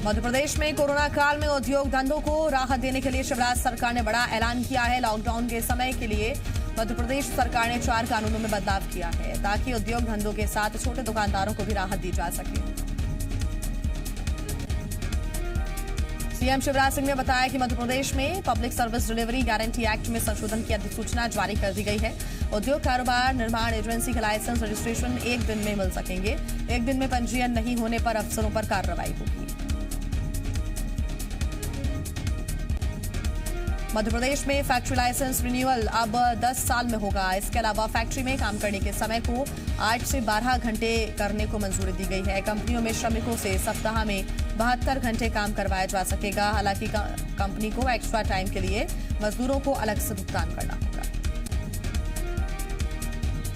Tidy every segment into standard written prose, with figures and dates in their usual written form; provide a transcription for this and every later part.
मध्य प्रदेश में कोरोना काल में उद्योग धंधों को राहत देने के लिए शिवराज सरकार ने बड़ा ऐलान किया है। लॉकडाउन के समय के लिए मध्य प्रदेश सरकार ने 4 कानूनों में बदलाव किया है ताकि उद्योग धंधों के साथ छोटे दुकानदारों को भी राहत दी जा सके। सीएम शिवराज सिंह ने बताया कि मध्य प्रदेश में public service delivery guarantee act में संशोधन की अधिसूचना जारी कर दी गई है। उद्योग कारोबार निर्माण एजेंसी का लाइसेंस रजिस्ट्रेशन 1 दिन में मिल सकेंगे। 1 दिन में पंजीयन नहीं होने पर अफसरों पर कार्रवाई होगी। मध्य प्रदेश में फैक्ट्री लाइसेंस रिन्यूअल अब 10 साल में होगा। इसके अलावा फैक्ट्री में काम करने के समय को 8 से 12 घंटे करने को मंजूरी दी गई है। कंपनियों में श्रमिकों से सप्ताह में 72 घंटे काम करवाया जा सकेगा। हालांकि कंपनी को एक्स्ट्रा टाइम के लिए मजदूरों को अलग से भुगतान करना होगा।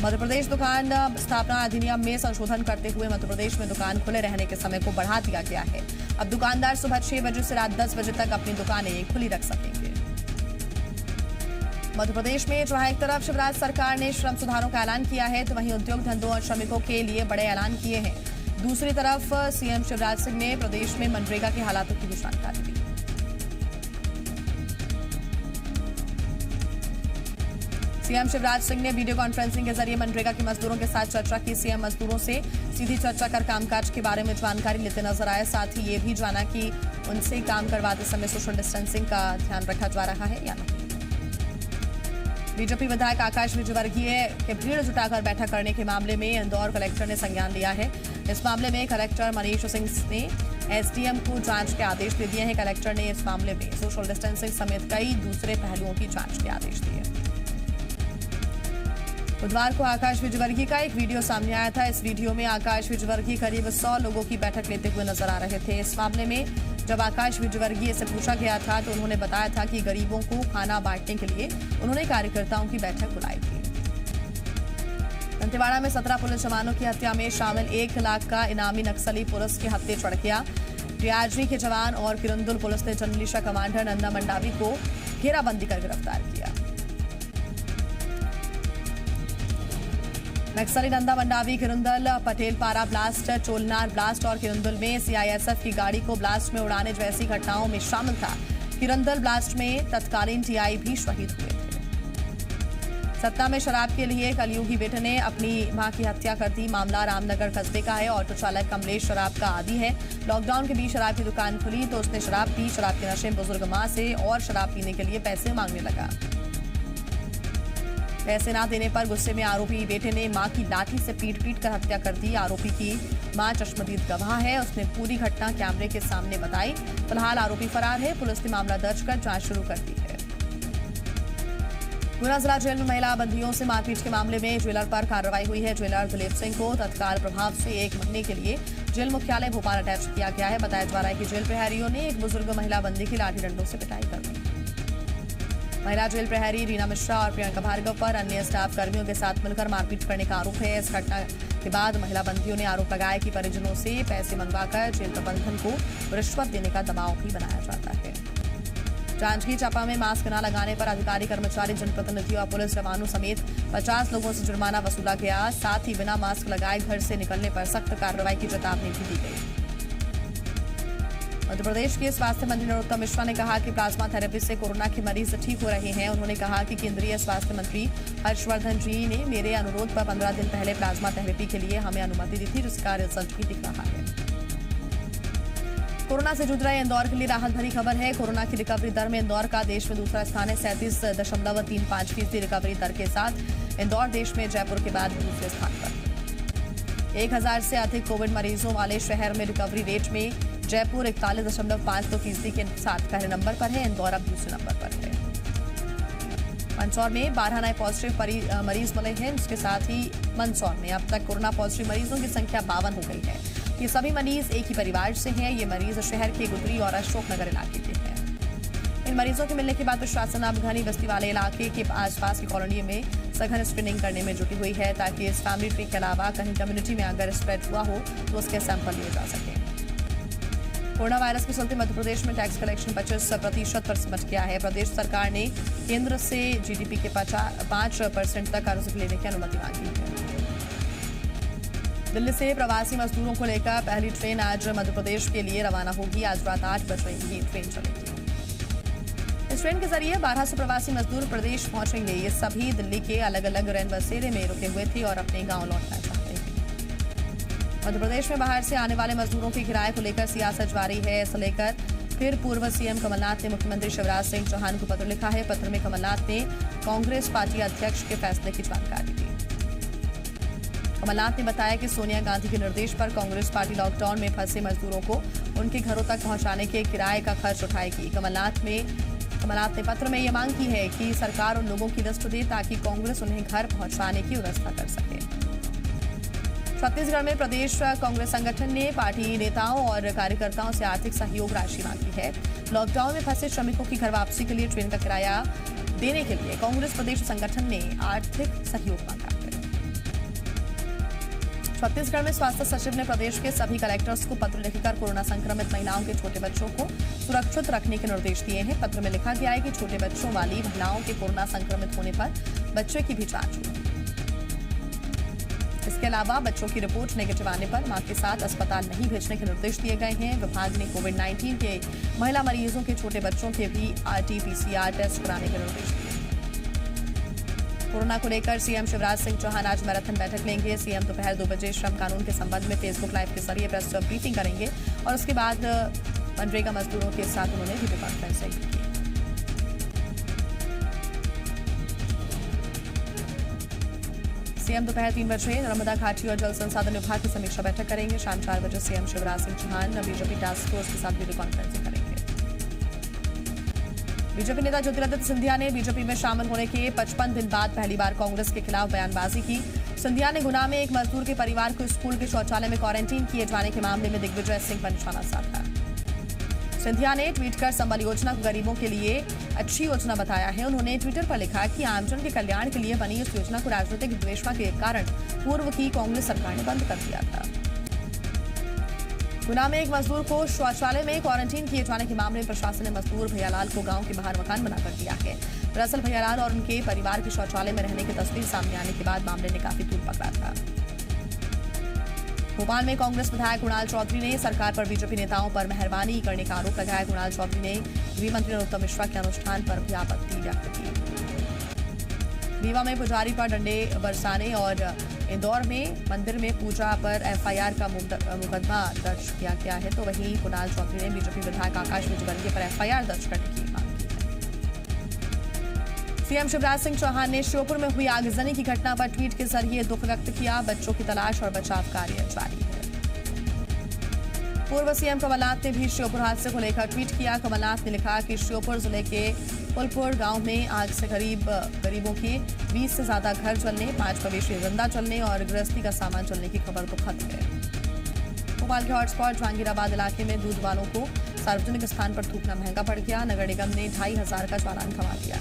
मध्य प्रदेश दुकान स्थापना अधिनियम में संशोधन करते हुए मध्य प्रदेश में दुकान खुले रहने के समय को बढ़ा दिया गया है। अब दुकानदार सुबह 6 बजे से रात 10 बजे तक अपनी दुकानें खुली रख सकेंगे। मध्य प्रदेश में जहां एक तरफ शिवराज सरकार ने श्रम सुधारों का ऐलान किया है, तो वहीं उद्योग धंधों और श्रमिकों के लिए बड़े ऐलान किए हैं। दूसरी तरफ सीएम शिवराज सिंह ने प्रदेश में मनरेगा के हालातों की भी जानकारी दी। सीएम शिवराज सिंह ने वीडियो कॉन्फ्रेंसिंग के जरिए मनरेगा के मजदूरों के साथ चर्चा की। सीएम मजदूरों से सीधी चर्चा कर कामकाज के बारे में जानकारी लेते नजर आए। साथ ही ये भी जाना कि उनसे काम करवाते समय सोशल डिस्टेंसिंग का ध्यान रखा जा रहा है या नहीं। बीजेपी विधायक आकाश विजयवर्गीय के भीड़ जुटाकर बैठक करने के मामले में इंदौर कलेक्टर ने संज्ञान लिया है। इस मामले में कलेक्टर मनीष सिंह ने एसडीएम को जांच के आदेश दे दिए हैं। कलेक्टर ने इस मामले में सोशल डिस्टेंसिंग समेत कई दूसरे पहलुओं की जांच के आदेश दिए। बुधवार को आकाश विजयवर्गीय का एक वीडियो सामने आया था। इस वीडियो में आकाश विजयवर्गीय करीब 100 लोगों की बैठक लेते हुए नजर आ रहे थे। इस मामले में जब आकाश विजयवर्गीय से पूछा गया था तो उन्होंने बताया था कि गरीबों को खाना बांटने के लिए उन्होंने कार्यकर्ताओं की बैठक बुलाई थी। दंतेवाड़ा में 17 पुलिस जवानों की हत्या में शामिल 1 लाख का इनामी नक्सली पुलिस के हत्थे चढ़ गया। डीआरजी के जवान और किरंदुल पुलिस ने जनमिलिशिया कमांडर नंदा मंडावी को घेराबंदी कर गिरफ्तार किया। नक्सली नंदा मंडावी किरंदल पटेलपारा ब्लास्ट, चोलनार ब्लास्ट और किरंदुल में सीआईएसएफ की गाड़ी को ब्लास्ट में उड़ाने जैसी घटनाओं में शामिल था। किरंदल ब्लास्ट में तत्कालीन टीआई भी शहीद हुए थे। सतना में शराब के लिए कलयुगी बेटे ने अपनी मां की हत्या कर दी। मामला रामनगर कस्बे का है। ऑटो चालक कमलेश शराब का आदी है। लॉकडाउन के बीच शराब की दुकान खुली तो उसने शराब पी। शराब के नशे में बुजुर्ग मां से और शराब पीने के लिए पैसे मांगने लगा। पैसे ना देने पर गुस्से में आरोपी बेटे ने मां की लाठी से पीट कर हत्या कर दी। आरोपी की मां चश्मदीद गवाह है। उसने पूरी घटना कैमरे के सामने बताई। फिलहाल आरोपी फरार है। पुलिस ने मामला दर्ज कर जांच शुरू कर दी है। गुना जिला जेल में महिला बंदियों से मारपीट के मामले में ज्वेलर पर कार्रवाई हुई है। ज्वेलर दिलीप सिंह को तत्काल प्रभाव से 1 महीने के लिए जेल मुख्यालय भोपाल अटैच किया गया है। बताया जा रहा है कि जेल प्रहरियों ने एक बुजुर्ग महिला बंदी की लाठी डंडों से पिटाई कर दी। महिला जेल प्रहरी रीना मिश्रा और प्रियंका भार्गव पर अन्य स्टाफ कर्मियों के साथ मिलकर मारपीट करने का आरोप है। इस घटना के बाद महिला बंदियों ने आरोप लगाया कि परिजनों से पैसे मंगवाकर जेल प्रबंधन को रिश्वत देने का दबाव भी बनाया जाता है। जांजगीर चांपा में मास्क न लगाने पर अधिकारी कर्मचारी जनप्रतिनिधियों और पुलिस जवानों समेत 50 लोगों से जुर्माना वसूला गया। साथ ही बिना मास्क लगाए घर से निकलने पर सख्त कार्रवाई की चेतावनी भी दी गई। मध्य प्रदेश के स्वास्थ्य मंत्री नरोत्तम मिश्रा ने कहा कि प्लाज्मा थेरेपी से कोरोना के मरीज ठीक हो रहे हैं। उन्होंने कहा कि केंद्रीय स्वास्थ्य मंत्री हर्षवर्धन जी ने मेरे अनुरोध पर 15 दिन पहले प्लाज्मा थेरेपी के लिए हमें अनुमति दी थी, जिसका रिजल्ट भी दिख रहा है। कोरोना से जूझ रहे इंदौर के लिए राहत भरी खबर है। कोरोना की रिकवरी दर में इंदौर का देश में दूसरा स्थान है। 37.35% रिकवरी दर के साथ इंदौर देश में जयपुर के बाद दूसरे स्थान पर। 1000 से अधिक कोविड मरीजों वाले शहर में रिकवरी रेट में जयपुर 41.52% के साथ पहले नंबर पर है। इंदौर अब दूसरे नंबर पर है। मंदसौर में 12 नए पॉजिटिव मरीज मिले हैं। इसके साथ ही मंदसौर में अब तक कोरोना पॉजिटिव मरीजों की संख्या 52 हो गई है। ये सभी मरीज एक ही परिवार से हैं। ये मरीज शहर के गुदरी और अशोकनगर इलाके के हैं। इन मरीजों के मिलने के बाद प्रशासन अब घनी बस्ती वाले इलाके के आसपास की कॉलोनी में सघन स्क्रीनिंग करने में जुटी हुई है, ताकि इस फैमिली ट्री के अलावा कहीं कम्युनिटी में अगर स्प्रेड हुआ हो तो उसके सैंपल लिए जा सके। कोरोना वायरस के चलते मध्य प्रदेश में टैक्स कलेक्शन 25% पर सिमट गया है। प्रदेश सरकार ने केंद्र से जीडीपी के 5% तक कर्ज लेने की अनुमति मांगी है। दिल्ली से प्रवासी मजदूरों को लेकर पहली ट्रेन आज मध्य प्रदेश के लिए रवाना होगी। आज रात 8 बजे ये ट्रेन चलेगी। इस ट्रेन के जरिए 1200 प्रवासी मजदूर प्रदेश पहुंचेंगे। ये सभी दिल्ली के अलग अलग रैन बसेरे में रुके हुए थे और अपने गांव लौटना चाहते हैं। मध्य प्रदेश में बाहर से आने वाले मजदूरों के किराए को लेकर सियासत जारी है। इसे लेकर फिर पूर्व सीएम कमलनाथ ने मुख्यमंत्री शिवराज सिंह चौहान को पत्र लिखा है। पत्र में कमलनाथ ने कांग्रेस पार्टी अध्यक्ष के फैसले की जानकारी दी। कमलनाथ ने बताया कि सोनिया गांधी के निर्देश पर कांग्रेस पार्टी लॉकडाउन में फंसे मजदूरों को उनके घरों तक पहुंचाने के किराए का खर्च उठाएगी। कमलनाथ ने पत्र में ये मांग की है कि सरकार उन लोगों की लिस्ट दे ताकि कांग्रेस उन्हें घर पहुंचाने की व्यवस्था कर सके। छत्तीसगढ़ में प्रदेश कांग्रेस संगठन ने पार्टी नेताओं और कार्यकर्ताओं से आर्थिक सहयोग राशि मांगी है। लॉकडाउन में फंसे श्रमिकों की घर वापसी के लिए ट्रेन का किराया देने के लिए कांग्रेस प्रदेश संगठन ने आर्थिक सहयोग मांगा है। छत्तीसगढ़ में स्वास्थ्य सचिव ने प्रदेश के सभी कलेक्टर्स को पत्र लिखकर कोरोना संक्रमित महिलाओं के छोटे बच्चों को सुरक्षित रखने के निर्देश दिए हैं। पत्र में लिखा गया है कि छोटे बच्चों वाली महिलाओं के कोरोना संक्रमित होने पर बच्चे की भी जांच हो। इसके अलावा बच्चों की रिपोर्ट नेगेटिव आने पर मां के साथ अस्पताल नहीं भेजने के निर्देश दिए गए हैं। विभाग ने कोविड-19 के महिला मरीजों के छोटे बच्चों के भी RT-PCR टेस्ट कराने के निर्देश दिए। कोरोना को लेकर सीएम शिवराज सिंह चौहान आज मैराथन बैठक लेंगे। सीएम दोपहर 2 बजे श्रम कानून के संबंध में फेसबुक लाइव के जरिए प्रेस ब्रीफिंग करेंगे और उसके बाद मनरेगा मजदूरों के साथ उन्होंने वीडियो कॉन्फ्रेंसिंग की। सीएम दोपहर 3 बजे नर्मदा घाटी और जल संसाधन विभाग की समीक्षा बैठक करेंगे। शाम 4 बजे CM Shivraj Singh Chouhan BJP task force के साथ वीडियो कॉन्फ्रेंसिंग करेंगे। बीजेपी नेता ज्योतिरादित्य सिंधिया ने बीजेपी में शामिल होने के 55 दिन बाद पहली बार कांग्रेस के खिलाफ बयानबाजी की। सिंधिया ने गुना में एक मजदूर के परिवार को स्कूल के शौचालय में क्वारंटीन किए जाने के मामले में दिग्विजय सिंह पर निशाना साधा। सिंधिया ने ट्वीट कर संबल योजना को गरीबों के लिए अच्छी योजना बताया है। उन्होंने ट्विटर पर लिखा कि आमजन के कल्याण के लिए बनी इस योजना को राजनीतिक द्वेषमा के कारण पूर्व की कांग्रेस सरकार ने बंद कर दिया था। गुना में एक मजदूर को शौचालय में क्वारंटीन किए जाने के मामले में प्रशासन ने मजदूर भैयालाल को गांव के बाहर मकान बनाकर दिया है। दरअसल भैयालाल और उनके परिवार के शौचालय में रहने की तस्वीर सामने आने के बाद मामले ने काफी तूल पकड़ा था। भोपाल में कांग्रेस विधायक कुणाल चौधरी ने सरकार पर बीजेपी नेताओं पर मेहरबानी करने का आरोप लगाया। कुणाल चौधरी ने गृह मंत्री नरोत्तम मिश्रा के अनुष्ठान पर भी आपत्ति व्यक्त की। रीवा में पुजारी पर डंडे बरसाने और इंदौर में मंदिर में पूजा पर FIR का मुकदमा दर्ज किया गया है। तो वहीं कुणाल चौधरी ने बीजेपी विधायक आकाश विजयवर्गीय पर FIR दर्ज करने की मांग की है। सीएम शिवराज सिंह चौहान ने श्योपुर में हुई आगजनी की घटना पर ट्वीट के जरिए दुख व्यक्त किया। बच्चों की तलाश और बचाव कार्य जारी है। पूर्व सीएम कमलनाथ ने भी श्योपुर हादसे को लेकर ट्वीट किया। कमलनाथ ने लिखा कि श्योपुर जिले के फुलपुर गांव में आग से गरीबों के 20 से ज्यादा घर जलने, 5 मवेशी जिंदा जलने और गृहस्थी का सामान जलने की खबर दुखद है। भोपाल के हॉटस्पॉट जहांगीराबाद इलाके में दूध वालों को सार्वजनिक स्थान पर थूकना महंगा पड़ गया। नगर निगम ने 2500 का चालान थमा दिया।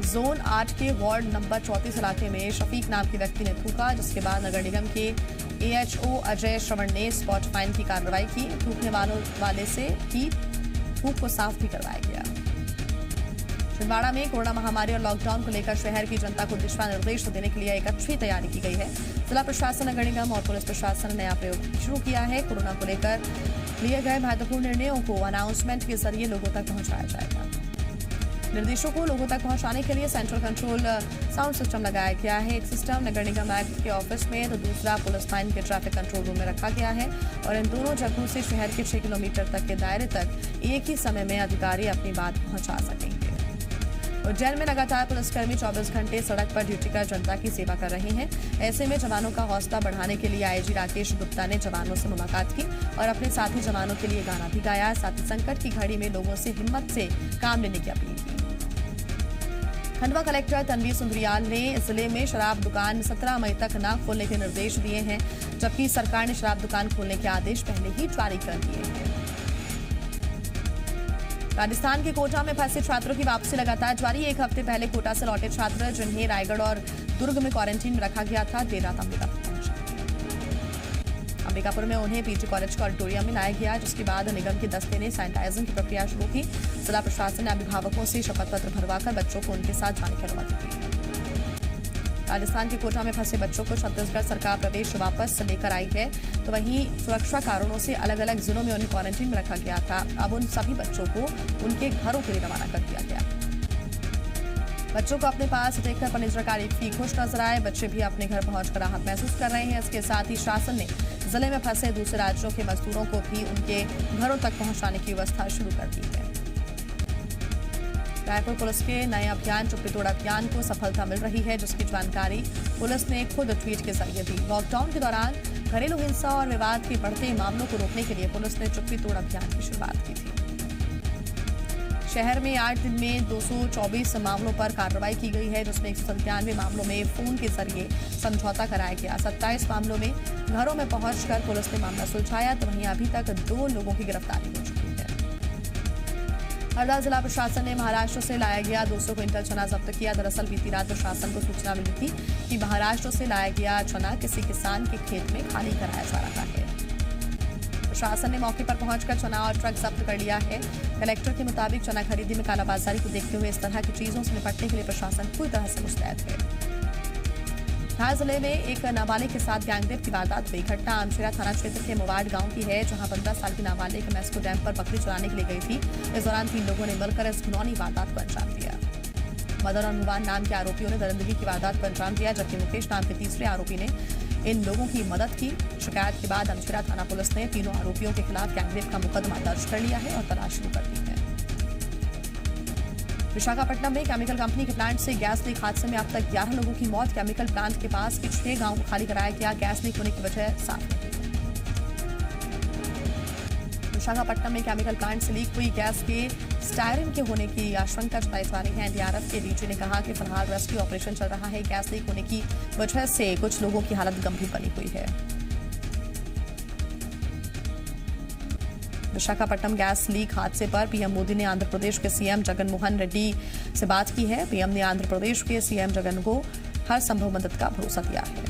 जोन 8 के वार्ड नंबर 34 इलाके में शफीक नाम के व्यक्ति ने थूका, जिसके बाद नगर निगम के AHO अजय श्रवण ने स्पॉट फाइन की कार्रवाई की। थूकने वाले से ही थूक को साफ भी करवाया गया। छिंदवाड़ा में कोरोना महामारी और लॉकडाउन को लेकर शहर की जनता को दिशा निर्देश देने के लिए एक अच्छी तैयारी की गई है। जिला प्रशासन, नगर निगम और पुलिस प्रशासन ने नया प्रयोग शुरू किया है। कोरोना को लेकर लिए गए महत्वपूर्ण निर्णयों को अनाउंसमेंट के जरिए लोगों तक पहुंचाया जाएगा। निर्देशों को लोगों तक पहुंचाने के लिए सेंट्रल कंट्रोल साउंड सिस्टम लगाया गया है। एक सिस्टम नगर निगम आयुक्त के ऑफिस में तो दूसरा पुलिस लाइन के ट्रैफिक कंट्रोल रूम में रखा गया है और इन दोनों जगहों से शहर के 6 किलोमीटर तक के दायरे तक एक ही समय में अधिकारी अपनी बात पहुंचा सकेंगे। उज्जैन में लगातार पुलिसकर्मी 24 घंटे सड़क पर ड्यूटी कर जनता की सेवा कर रहे हैं। ऐसे में जवानों का हौसला बढ़ाने के लिए आईजी राकेश गुप्ता ने जवानों से मुलाकात की और अपने साथी जवानों के लिए गाना भी गाया। साथ ही संकट की घड़ी में लोगों से हिम्मत से काम लेने की अपील की। खंडवा कलेक्टर तन्वी सुंदरियाल ने जिले में शराब दुकान 17 मई तक न खोलने के निर्देश दिए हैं, जबकि सरकार ने शराब दुकान खोलने के आदेश पहले ही जारी कर दिए हैं। राजस्थान के कोटा में फंसे छात्रों की वापसी लगातार जारी। एक हफ्ते पहले कोटा से लौटे छात्र जिन्हें रायगढ़ और दुर्ग में क्वारंटीन में रखा गया था, देर रात अंबिकापुर पहुंचे। अंबिकापुर में उन्हें पीजी कॉलेज के ऑडिटोरियम में लाया गया, जिसके बाद निगम के दस्ते ने सैनिटाइजिंग की प्रक्रिया शुरू की। जिला प्रशासन ने अभिभावकों से शपथ पत्र भरवाकर बच्चों को उनके साथ जाने की अनुमति दी। राजस्थान के कोटा में फंसे बच्चों को छत्तीसगढ़ सरकार प्रदेश वापस लेकर आई है, तो वहीं सुरक्षा कारणों से अलग अलग जिलों में उन्हें क्वारंटीन में रखा गया था। अब उन सभी बच्चों को उनके घरों के लिए रवाना कर दिया गया। बच्चों को अपने पास देखकर पनिजरा कारिफी खुश नजर आए। बच्चे भी अपने घर पहुंचकर राहत महसूस कर रहे हैं। इसके साथ ही शासन ने जिले में फंसे दूसरे राज्यों के मजदूरों को भी उनके घरों तक पहुंचाने की व्यवस्था शुरू कर दी है। रायपुर पुलिस के नए अभियान चुप्पी तोड़ अभियान को सफलता मिल रही है, जिसकी जानकारी पुलिस ने खुद ट्वीट के जरिए दी। लॉकडाउन के दौरान घरेलू हिंसा और विवाद के बढ़ते मामलों को रोकने के लिए पुलिस ने चुप्पी तोड़ अभियान की शुरुआत की थी। शहर में 8 दिन में 224 मामलों पर कार्रवाई की गई है, जिसमें 197 मामलों में फोन के जरिए समझौता कराया गया। 27 मामलों में घरों में पहुंचकर पुलिस ने मामला सुलझाया, तो वहीं अभी तक 2 लोगों की गिरफ्तारी हो चुकी है। हरदा जिला प्रशासन ने महाराष्ट्र से लाया गया 200 क्विंटल चना जब्त किया। दरअसल बीती रात प्रशासन को सूचना मिली थी कि महाराष्ट्र से लाया गया चना किसी किसान के खेत में खाली कराया जा रहा है। प्रशासन ने मौके पर पहुंचकर चना और ट्रक जब्त कर लिया है। कलेक्टर के मुताबिक चना खरीदी में कालाबाजारी को देखते हुए इस तरह की चीजों से निपटने के लिए प्रशासन पूरी तरह से मुस्तैद है। धार जिले में एक नाबालिग के साथ गैंगरेप की वारदात हुई। घटना आमशेरा थाना क्षेत्र के मोवाड़ गांव की है, जहां 15 साल की नाबालिग मैस्को डैम पर बकरी चराने के लिए गई थी। इस दौरान 3 लोगों ने मिलकर इस घिनौनी वारदात को अंजाम दिया। मदन और मुबान नाम के आरोपियों ने दरिंदगी की वारदात को अंजाम दिया, जबकि मुकेश नाम के तीसरे आरोपी ने इन लोगों की मदद की। शिकायत के बाद आमशेरा थाना पुलिस ने तीनों आरोपियों के खिलाफ गैंगरेप का मुकदमा दर्ज कर लिया है और तलाश शुरू कर दी है। विशाखापट्टनम में केमिकल कंपनी के प्लांट से गैस लीक हादसे में अब तक 11 लोगों की मौत। केमिकल प्लांट के पास के 6 गांव को खाली कराया गया। गैस लीक होने की वजह साफ नहीं है। विशाखापट्टनम में केमिकल प्लांट से लीक हुई गैस के स्टायरिन के होने की आशंका जताई जा रही है। एनडीआरएफ के डीजी ने कहा कि फिलहाल रेस्क्यू ऑपरेशन चल रहा है। गैस लीक होने की वजह से कुछ लोगों की हालत गंभीर बनी हुई है। विशाखापट्टनम गैस लीक हादसे पर पीएम मोदी ने आंध्र प्रदेश के सीएम जगन मोहन रेड्डी से बात की है। पीएम ने आंध्र प्रदेश के सीएम जगन को हर संभव मदद का भरोसा दिया है।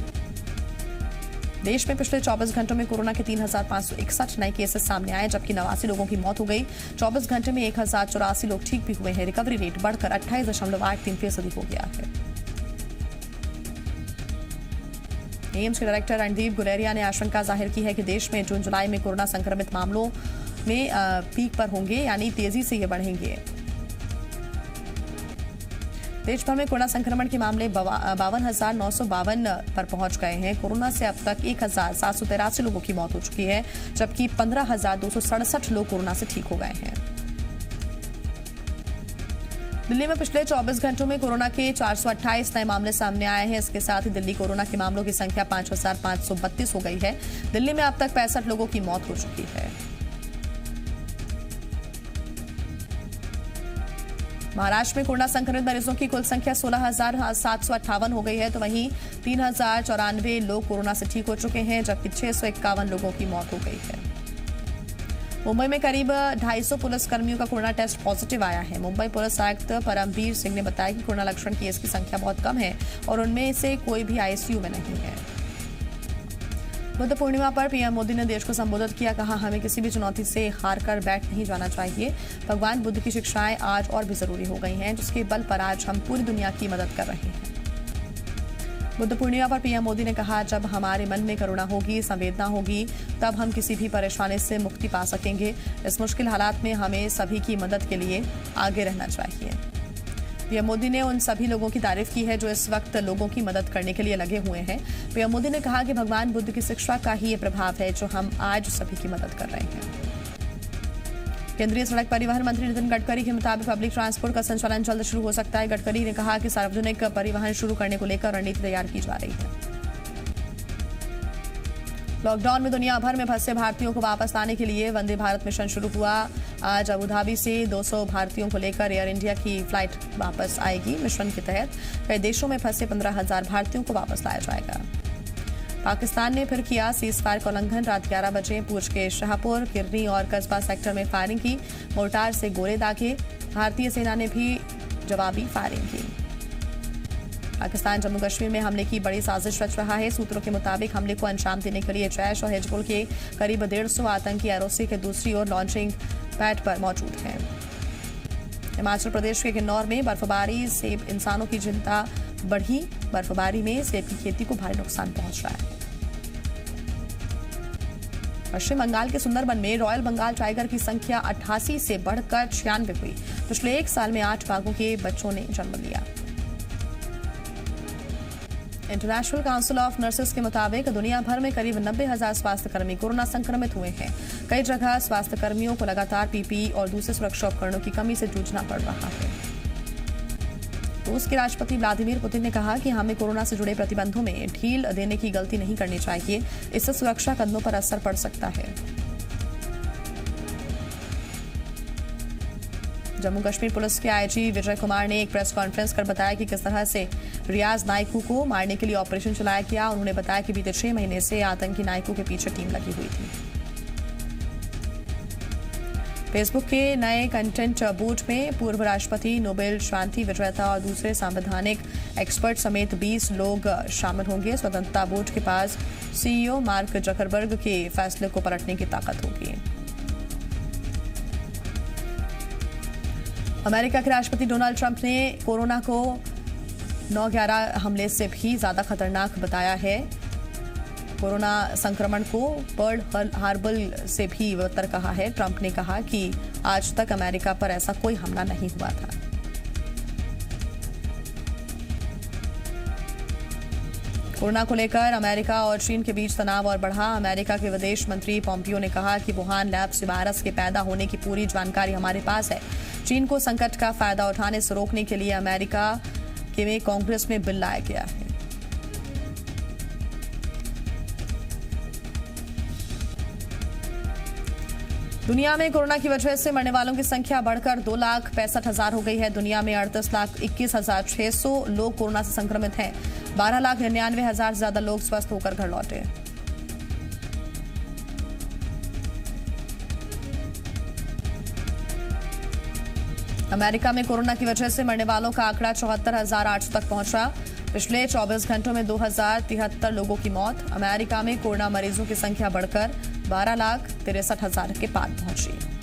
देश में पिछले 24 घंटों में कोरोना के 3,561 नए केसेस सामने आए, जबकि 89 लोगों की मौत हो गई। 24 घंटे में 1,084 लोग ठीक भी हुए हैं। रिकवरी रेट बढ़कर 28.83% हो गया है। एम्स के डायरेक्टर रणदीप गुलेरिया ने आशंका जाहिर की है कि देश में जून जुलाई में कोरोना संक्रमित मामलों में पीक पर होंगे, यानी तेजी से ये बढ़ेंगे। देश भर में कोरोना संक्रमण के मामले 52,952 पर पहुंच गए हैं। कोरोना से अब तक 1,783 लोगों की मौत हो चुकी है, जबकि 15,267 लोग कोरोना से ठीक हो गए हैं। दिल्ली में पिछले 24 घंटों में कोरोना के 428 नए मामले सामने आए हैं। इसके साथ ही दिल्ली कोरोना के मामलों की संख्या 5,532 हो गई है। दिल्ली में अब तक 65 लोगों की मौत हो चुकी है। महाराष्ट्र में कोरोना संक्रमित मरीजों की कुल संख्या 16,758 हो गई है, तो वहीं 3,094 लोग कोरोना से ठीक हो चुके हैं, जबकि 651 लोगों की मौत हो गई है। मुंबई में करीब 250 पुलिसकर्मियों का कोरोना टेस्ट पॉजिटिव आया है। मुंबई पुलिस आयुक्त परमवीर सिंह ने बताया कि कोरोना लक्षण केस की संख्या बहुत कम है और उनमें से कोई भी आईसीयू में नहीं है। बुद्ध पूर्णिमा पर पीएम मोदी ने देश को संबोधित किया। कहा, हमें किसी भी चुनौती से हार कर बैठ नहीं जाना चाहिए। भगवान बुद्ध की शिक्षाएं आज और भी जरूरी हो गई हैं, जिसके बल पर आज हम पूरी दुनिया की मदद कर रहे हैं। बुद्ध पूर्णिमा पर पीएम मोदी ने कहा, जब हमारे मन में करुणा होगी, संवेदना होगी, तब हम किसी भी परेशानी से मुक्ति पा सकेंगे। इस मुश्किल हालात में हमें सभी की मदद के लिए आगे रहना चाहिए। पीएम मोदी ने उन सभी लोगों की तारीफ की है जो इस वक्त लोगों की मदद करने के लिए लगे हुए हैं। पीएम मोदी ने कहा कि भगवान बुद्ध की शिक्षा का ही ये प्रभाव है जो हम आज सभी की मदद कर रहे हैं। केंद्रीय सड़क परिवहन मंत्री नितिन गडकरी के मुताबिक पब्लिक ट्रांसपोर्ट का संचालन जल्द शुरू हो सकता है। गडकरी ने कहा कि सार्वजनिक परिवहन शुरू करने को लेकर रणनीति तैयार की जा रही है। लॉकडाउन में दुनिया भर में फंसे भारतीयों को वापस लाने के लिए वंदे भारत मिशन शुरू हुआ। आज अबू धाबी से 200 भारतीयों को लेकर एयर इंडिया की फ्लाइट वापस आएगी। मिशन के तहत कई देशों में फंसे 15,000 भारतीयों को वापस लाया जाएगा। पाकिस्तान ने फिर किया सीजफायर का उल्लंघन। रात 11 बजे पूंछ के शाहपुर, किरनी और कस्बा सेक्टर में फायरिंग की। मोर्टार से गोले दागे। भारतीय सेना ने भी जवाबी फायरिंग की। पाकिस्तान जम्मू कश्मीर में हमले की बड़ी साजिश रच रहा है। सूत्रों के मुताबिक हमले को अंजाम देने के लिए जैश और हिजबुल के करीब 150 आतंकी एरोसी के दूसरी ओर लॉन्चिंग पैड पर मौजूद हैं। हिमाचल प्रदेश के किन्नौर में बर्फबारी से इंसानों की चिंता बढ़ी बर्फबारी में सेब की खेती को भारी नुकसान पहुंच रहा है। पश्चिम बंगाल के सुंदरबन में रॉयल बंगाल टाइगर की संख्या 88 से बढ़कर 96 हुई। पिछले 1 साल में 8 बाघों के बच्चों ने जन्म लिया। इंटरनेशनल काउंसिल ऑफ नर्सेस के मुताबिक दुनिया भर में करीब 90,000 स्वास्थ्यकर्मी कोरोना संक्रमित हुए हैं। कई जगह स्वास्थ्यकर्मियों को लगातार पीपीई और दूसरे सुरक्षा उपकरणों की कमी से जूझना पड़ रहा है। रूस के राष्ट्रपति व्लादिमीर पुतिन ने कहा कि हमें कोरोना से जुड़े प्रतिबंधों में ढील देने की गलती नहीं करनी चाहिए, इससे सुरक्षा कदमों पर असर पड़ सकता है। जम्मू कश्मीर पुलिस के आईजी विजय कुमार ने एक प्रेस कॉन्फ्रेंस कर बताया कि किस तरह से रियाज नाइकू को मारने के लिए ऑपरेशन चलाया गया। उन्होंने बताया कि बीते 6 महीने से आतंकी नाइकू के पीछे टीम लगी हुई थी। फेसबुक के नए कंटेंट बोर्ड में पूर्व राष्ट्रपति, नोबेल शांति विजेता और दूसरे संवैधानिक एक्सपर्ट समेत 20 लोग शामिल होंगे। स्वतंत्रता बोर्ड के पास सीईओ मार्क जकरबर्ग के फैसले को पलटने की ताकत होगी। अमेरिका के राष्ट्रपति डोनाल्ड ट्रंप ने कोरोना को 9/11 हमले से भी ज्यादा खतरनाक बताया है। कोरोना संक्रमण को पर्ल हार्बर से भी बदतर कहा है। ट्रंप ने कहा कि आज तक अमेरिका पर ऐसा कोई हमला नहीं हुआ था। कोरोना को लेकर अमेरिका और चीन के बीच तनाव और बढ़ा। अमेरिका के विदेश मंत्री पोम्पियो ने कहा कि वुहान लैब से वायरस के पैदा होने की पूरी जानकारी हमारे पास है। चीन को संकट का फायदा उठाने से रोकने के लिए अमेरिका के कांग्रेस में बिल लाया गया है। दुनिया में कोरोना की वजह से मरने वालों की संख्या बढ़कर 2,65,000 हो गई है। दुनिया में 38,21,600 लोग कोरोना से संक्रमित हैं। 12,99,000 से ज्यादा लोग स्वस्थ होकर घर लौटे। अमेरिका में कोरोना की वजह से मरने वालों का आंकड़ा 74,800 तक पहुंचा। पिछले 24 घंटों में 2,073 लोगों की मौत। अमेरिका में कोरोना मरीजों की संख्या बढ़कर 12,63,000 के पार पहुंची।